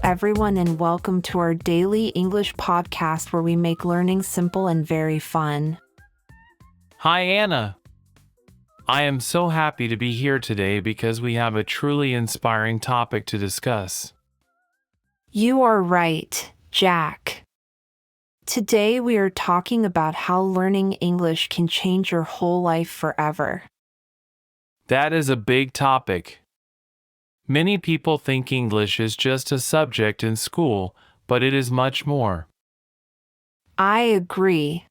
everyone, and welcome to our daily English podcast where we make learning simple and very fun. Hi, Anna. I am so happy to be here today because we have a truly inspiring topic to discuss. You are right, Jack. Today we are talking about how learning English can change your whole life forever. That is a big topic. Many people think English is just a subject in school, but it is much more. I agree.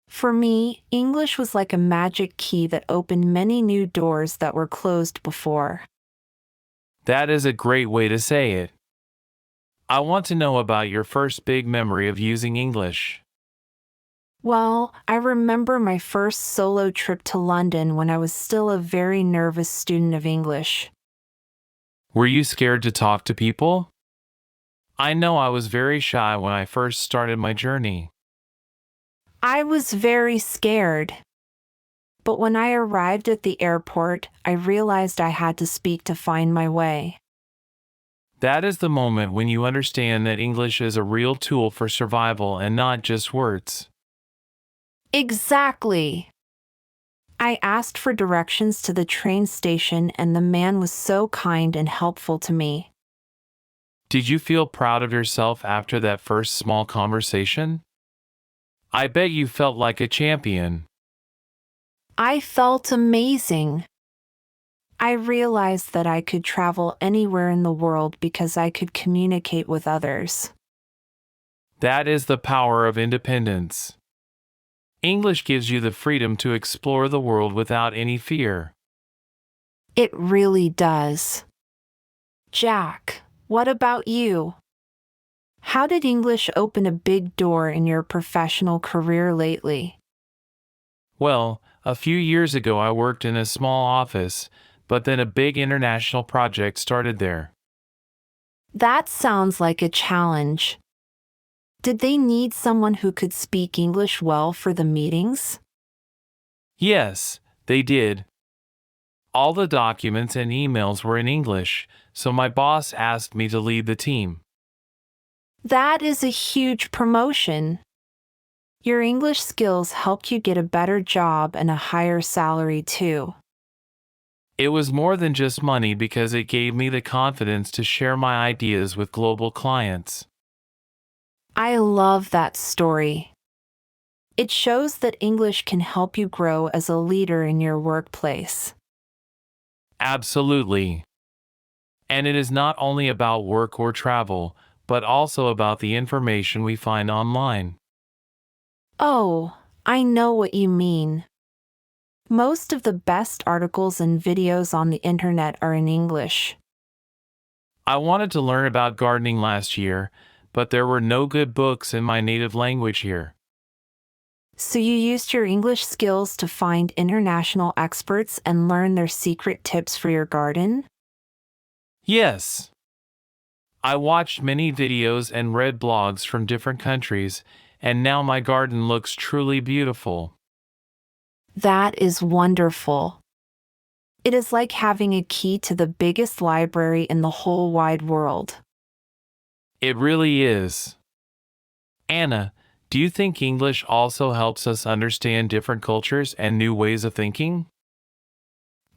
For me, English was like a magic key that opened many new doors that were closed before. That is a great way to say it. I want to know about your first big memory of using English. Well, I remember my first solo trip to London when I was still a very nervous student of English. Were you scared to talk to people? I know I was very shy when I first started my journey. I was very scared. But when I arrived at the airport, I realized I had to speak to find my way. That is the moment when you understand that English is a real tool for survival and not just words. Exactly. I asked for directions to the train station and the man was so kind and helpful to me. Did you feel proud of yourself after that first small conversation? I bet you felt like a champion. I felt amazing. I realized that I could travel anywhere in the world because I could communicate with others. That is the power of independence. English gives you the freedom to explore the world without any fear. It really does. Jack, what about you? How did English open a big door in your professional career lately? Well, a few years ago I worked in a small office, but then a big international project started there. That sounds like a challenge. Did they need someone who could speak English well for the meetings? Yes, they did. All the documents and emails were in English, so my boss asked me to lead the team. That is a huge promotion. Your English skills helped you get a better job and a higher salary too. It was more than just money because it gave me the confidence to share my ideas with global clients. I love that story. It shows that English can help you grow as a leader in your workplace. Absolutely. And it is not only about work or travel, but also about the information we find online. Oh, I know what you mean. Most of the best articles and videos on the internet are in English. I wanted to learn about gardening last year, but there were no good books in my native language here. So you used your English skills to find international experts and learn their secret tips for your garden? Yes. I watched many videos and read blogs from different countries, and now my garden looks truly beautiful. That is wonderful. It is like having a key to the biggest library in the whole wide world. It really is. Anna, do you think English also helps us understand different cultures and new ways of thinking?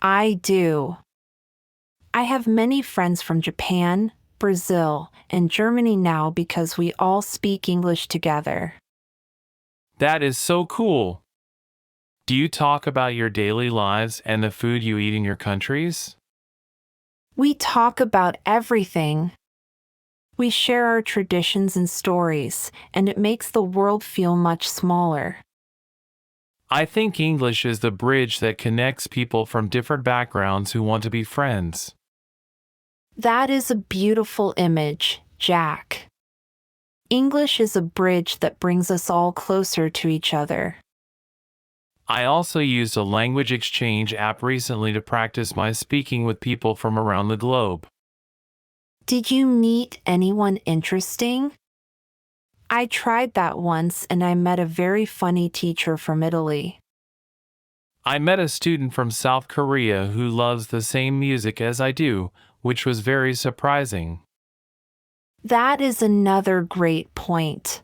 I do. I have many friends from Japan, Brazil, and Germany now because we all speak English together. That is so cool. Do you talk about your daily lives and the food you eat in your countries? We talk about everything. We share our traditions and stories, and it makes the world feel much smaller. I think English is the bridge that connects people from different backgrounds who want to be friends. That is a beautiful image, Jack. English is a bridge that brings us all closer to each other. I also used a language exchange app recently to practice my speaking with people from around the globe. Did you meet anyone interesting? I tried that once and I met a very funny teacher from Italy. I met a student from South Korea who loves the same music as I do, which was very surprising. That is another great point.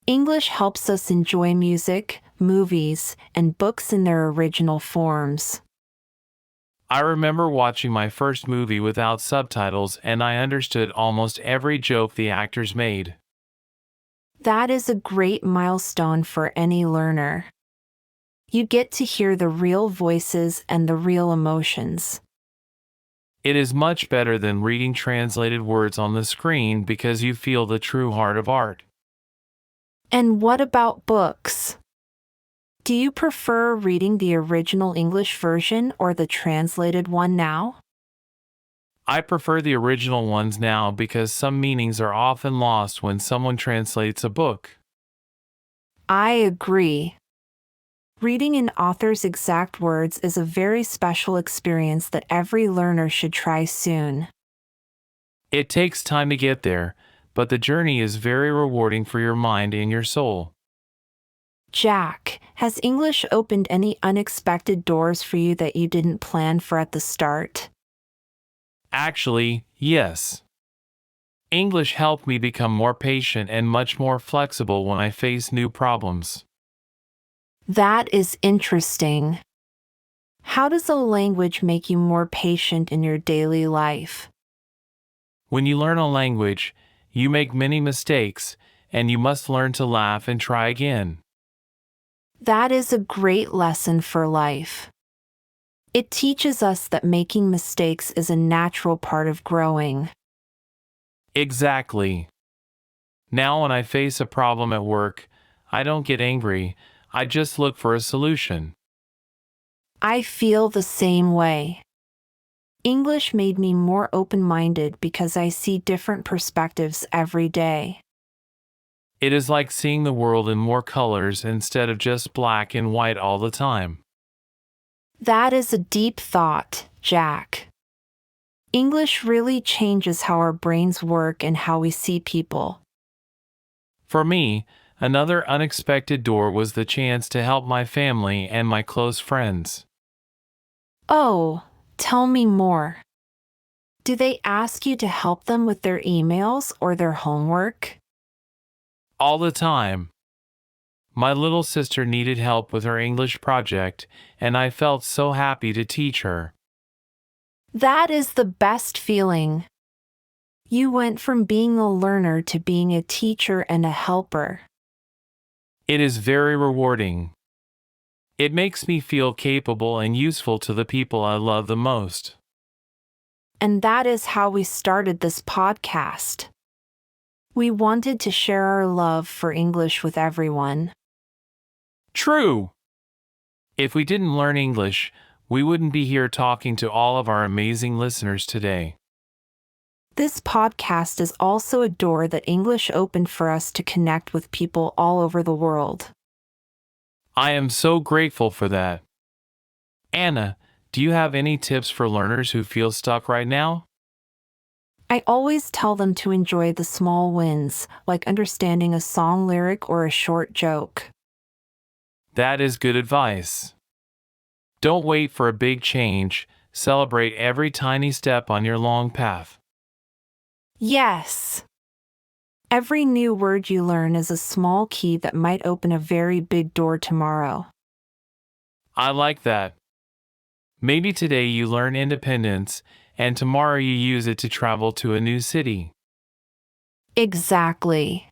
English helps us enjoy music, movies, and books in their original forms. I remember watching my first movie without subtitles and I understood almost every joke the actors made. That is a great milestone for any learner. You get to hear the real voices and the real emotions. It is much better than reading translated words on the screen because you feel the true heart of art. And what about books? Do you prefer reading the original English version or the translated one now? I prefer the original ones now because some meanings are often lost when someone translates a book. I agree. Reading an author's exact words is a very special experience that every learner should try soon. It takes time to get there, but the journey is very rewarding for your mind and your soul. Jack, has English opened any unexpected doors for you that you didn't plan for at the start? Actually, yes. English helped me become more patient and much more flexible when I face new problems. That is interesting. How does a language make you more patient in your daily life? When you learn a language, you make many mistakes, and you must learn to laugh and try again. That is a great lesson for life. It teaches us that making mistakes is a natural part of growing. Exactly. Now when I face a problem at work, I don't get angry, I just look for a solution. I feel the same way. English made me more open-minded because I see different perspectives every day. It is like seeing the world in more colors instead of just black and white all the time. That is a deep thought, Jack. English really changes how our brains work and how we see people. For me, another unexpected door was the chance to help my family and my close friends. Oh, tell me more. Do they ask you to help them with their emails or their homework? All the time. My little sister needed help with her English project, and I felt so happy to teach her. That is the best feeling. You went from being a learner to being a teacher and a helper. It is very rewarding. It makes me feel capable and useful to the people I love the most. And that is how we started this podcast. We wanted to share our love for English with everyone. True! If we didn't learn English, we wouldn't be here talking to all of our amazing listeners today. This podcast is also a door that English opened for us to connect with people all over the world. I am so grateful for that. Anna, do you have any tips for learners who feel stuck right now? I always tell them to enjoy the small wins, like understanding a song lyric or a short joke. That is good advice. Don't wait for a big change, celebrate every tiny step on your long path. Yes. Every new word you learn is a small key that might open a very big door tomorrow. I like that. Maybe today you learn independence, and tomorrow you use it to travel to a new city. Exactly.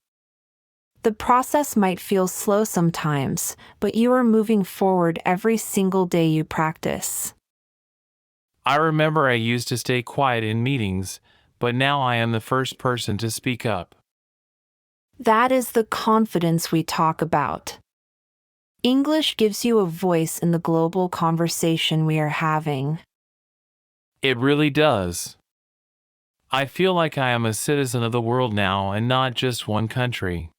The process might feel slow sometimes, but you are moving forward every single day you practice. I remember I used to stay quiet in meetings, but now I am the first person to speak up. That is the confidence we talk about. English gives you a voice in the global conversation we are having. It really does. I feel like I am a citizen of the world now and not just one country.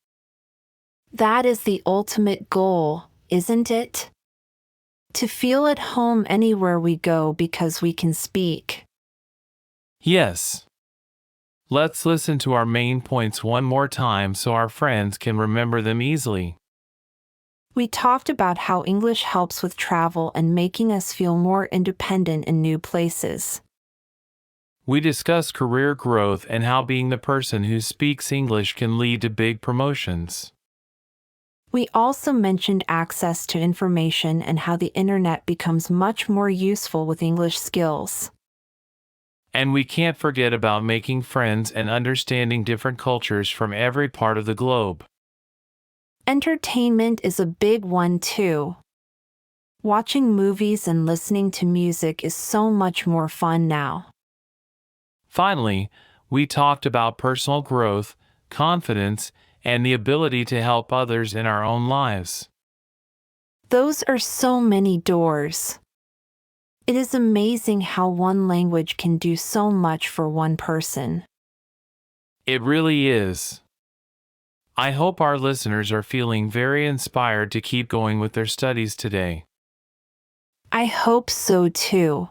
That is the ultimate goal, isn't it? To feel at home anywhere we go because we can speak. Yes. Let's listen to our main points one more time so our friends can remember them easily. We talked about how English helps with travel and making us feel more independent in new places. We discuss career growth and how being the person who speaks English can lead to big promotions. We also mentioned access to information and how the internet becomes much more useful with English skills. And we can't forget about making friends and understanding different cultures from every part of the globe. Entertainment is a big one too. Watching movies and listening to music is so much more fun now. Finally, we talked about personal growth, confidence, and the ability to help others in our own lives. Those are so many doors. It is amazing how one language can do so much for one person. It really is. I hope our listeners are feeling very inspired to keep going with their studies today. I hope so too.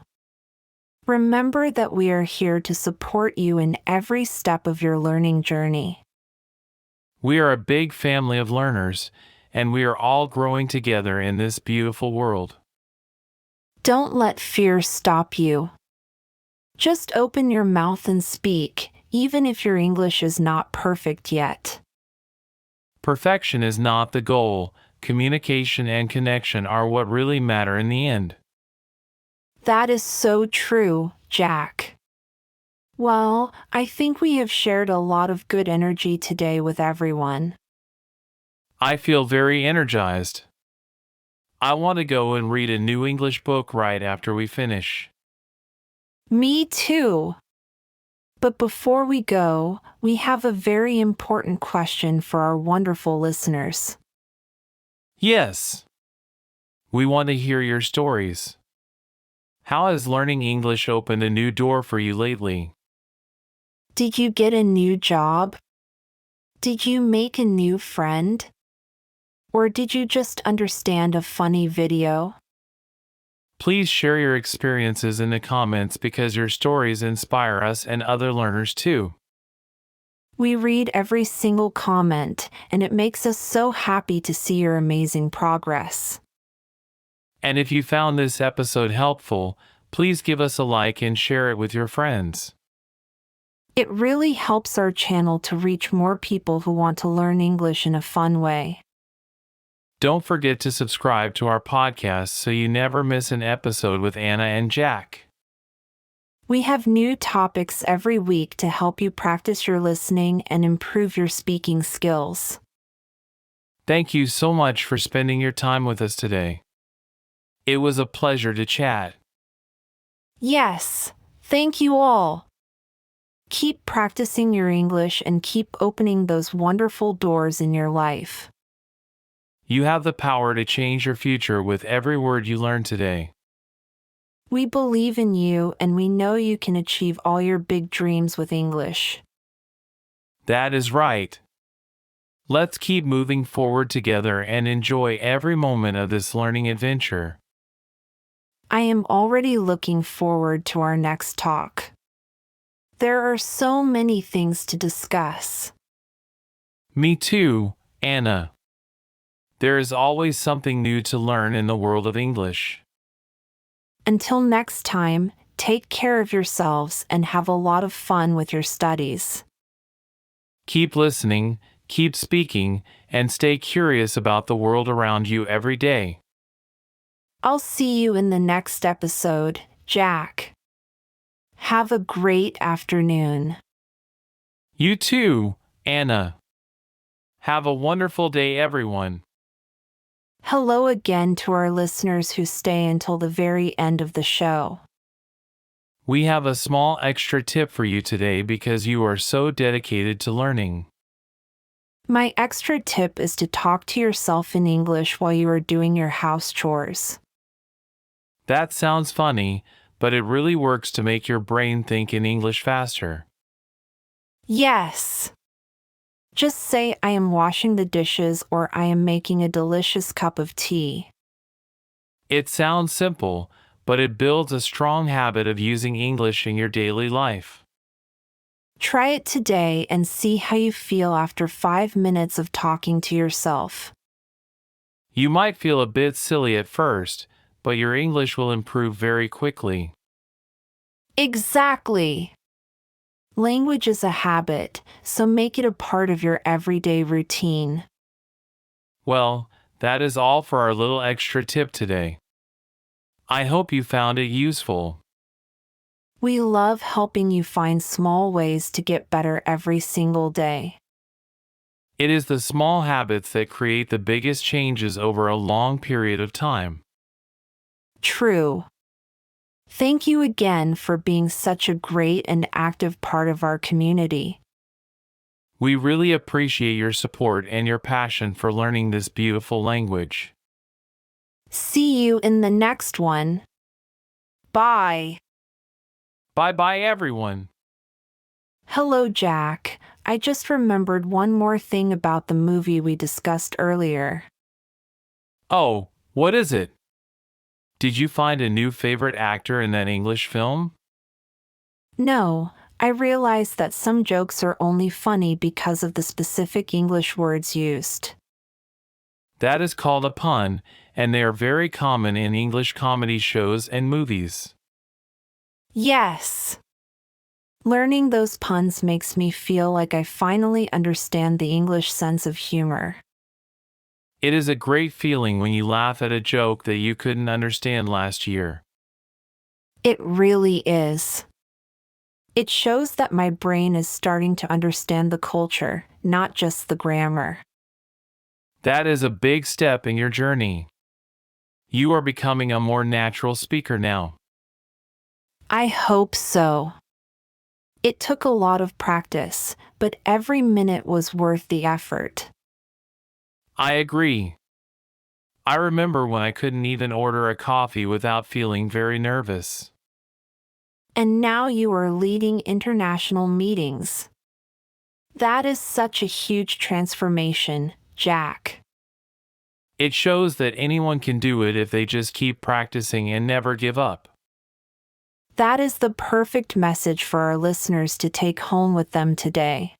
Remember that we are here to support you in every step of your learning journey. We are a big family of learners, and we are all growing together in this beautiful world. Don't let fear stop you. Just open your mouth and speak, even if your English is not perfect yet. Perfection is not the goal. Communication and connection are what really matter in the end. That is so true, Jack. Well, I think we have shared a lot of good energy today with everyone. I feel very energized. I want to go and read a new English book right after we finish. Me too. But before we go, we have a very important question for our wonderful listeners. Yes. We want to hear your stories. How has learning English opened a new door for you lately? Did you get a new job? Did you make a new friend? Or did you just understand a funny video? Please share your experiences in the comments because your stories inspire us and other learners too. We read every single comment, and it makes us so happy to see your amazing progress. And if you found this episode helpful, please give us a like and share it with your friends. It really helps our channel to reach more people who want to learn English in a fun way. Don't forget to subscribe to our podcast so you never miss an episode with Anna and Jack. We have new topics every week to help you practice your listening and improve your speaking skills. Thank you so much for spending your time with us today. It was a pleasure to chat. Yes, thank you all. Keep practicing your English and keep opening those wonderful doors in your life. You have the power to change your future with every word you learn today. We believe in you and we know you can achieve all your big dreams with English. That is right. Let's keep moving forward together and enjoy every moment of this learning adventure. I am already looking forward to our next talk. There are so many things to discuss. Me too, Anna. There is always something new to learn in the world of English. Until next time, take care of yourselves and have a lot of fun with your studies. Keep listening, keep speaking, and stay curious about the world around you every day. I'll see you in the next episode, Jack. Have a great afternoon. You too, Anna. Have a wonderful day, everyone. Hello again to our listeners who stay until the very end of the show. We have a small extra tip for you today because you are so dedicated to learning. My extra tip is to talk to yourself in English while you are doing your house chores. That sounds funny, but it really works to make your brain think in English faster. Yes. Just say I am washing the dishes or I am making a delicious cup of tea. It sounds simple, but it builds a strong habit of using English in your daily life. Try it today and see how you feel after 5 minutes of talking to yourself. You might feel a bit silly at first, but your English will improve very quickly. Exactly. Language is a habit, so make it a part of your everyday routine. Well, that is all for our little extra tip today. I hope you found it useful. We love helping you find small ways to get better every single day. It is the small habits that create the biggest changes over a long period of time. True. Thank you again for being such a great and active part of our community. We really appreciate your support and your passion for learning this beautiful language. See you in the next one. Bye. Bye-bye, everyone. Hello, Jack. I just remembered one more thing about the movie we discussed earlier. Oh, what is it? Did you find a new favorite actor in that English film? No, I realized that some jokes are only funny because of the specific English words used. That is called a pun, and they are very common in English comedy shows and movies. Yes. Learning those puns makes me feel like I finally understand the English sense of humor. It is a great feeling when you laugh at a joke that you couldn't understand last year. It really is. It shows that my brain is starting to understand the culture, not just the grammar. That is a big step in your journey. You are becoming a more natural speaker now. I hope so. It took a lot of practice, but every minute was worth the effort. I agree. I remember when I couldn't even order a coffee without feeling very nervous. And now you are leading international meetings. That is such a huge transformation, Jack. It shows that anyone can do it if they just keep practicing and never give up. That is the perfect message for our listeners to take home with them today.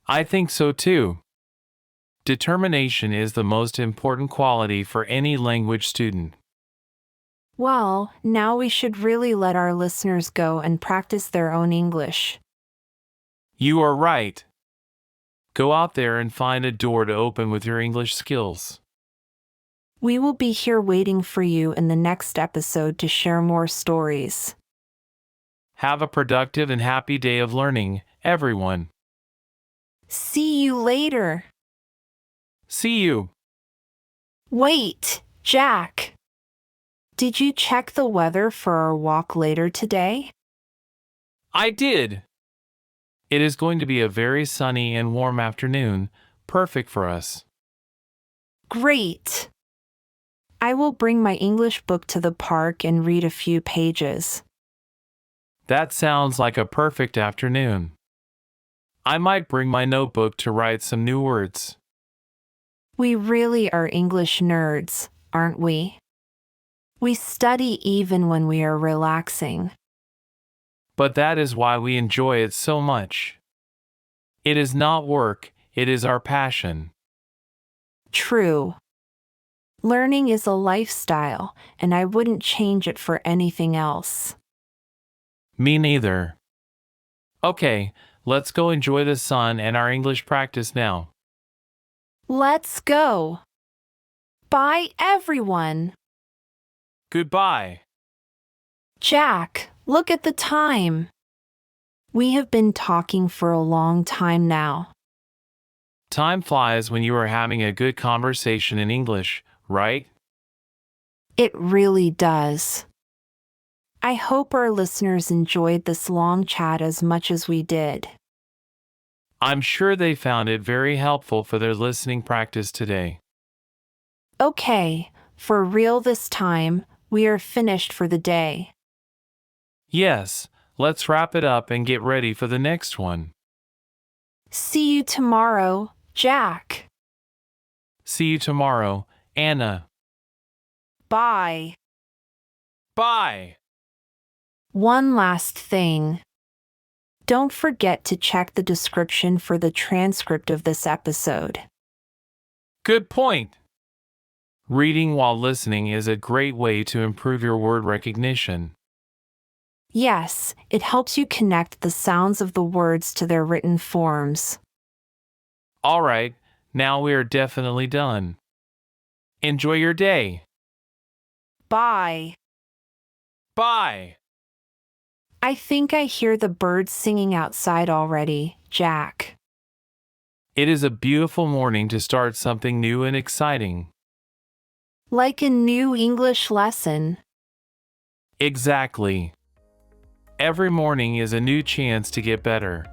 I think so too. Determination is the most important quality for any language student. Well, now we should really let our listeners go and practice their own English. You are right. Go out there and find a door to open with your English skills. We will be here waiting for you in the next episode to share more stories. Have a productive and happy day of learning, everyone. See you later. See you. Wait, Jack. Did you check the weather for our walk later today? I did. It is going to be a very sunny and warm afternoon, perfect for us. Great. I will bring my English book to the park and read a few pages. That sounds like a perfect afternoon. I might bring my notebook to write some new words. We really are English nerds, aren't we? We study even when we are relaxing. But that is why we enjoy it so much. It is not work, it is our passion. True. Learning is a lifestyle, and I wouldn't change it for anything else. Me neither. Okay, let's go enjoy the sun and our English practice now. Let's go. Bye, everyone. Goodbye. Jack, look at the time. We have been talking for a long time now. Time flies when you are having a good conversation in English, right? It really does. I hope our listeners enjoyed this long chat as much as we did. I'm sure they found it very helpful for their listening practice today. Okay, for real this time, we are finished for the day. Yes, let's wrap it up and get ready for the next one. See you tomorrow, Jack. See you tomorrow, Anna. Bye. Bye. One last thing. Don't forget to check the description for the transcript of this episode. Good point. Reading while listening is a great way to improve your word recognition. Yes, it helps you connect the sounds of the words to their written forms. All right, now we are definitely done. Enjoy your day. Bye. Bye. I think I hear the birds singing outside already, Jack. It is a beautiful morning to start something new and exciting. Like a new English lesson. Exactly. Every morning is a new chance to get better.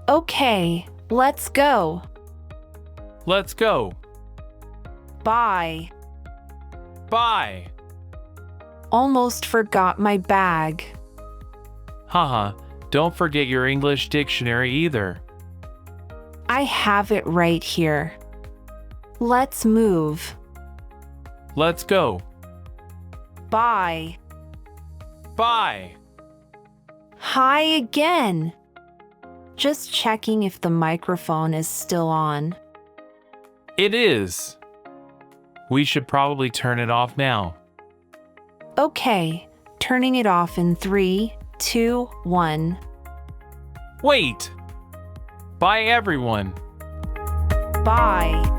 Okay, let's go. Let's go. Bye. Bye. Almost forgot my bag. Haha, don't forget your English dictionary either. I have it right here. Let's move. Let's go. Bye. Bye. Hi again. Just checking if the microphone is still on. It is. We should probably turn it off now. Okay, turning it off in 3, 2, 1. Wait! Bye, everyone. Bye.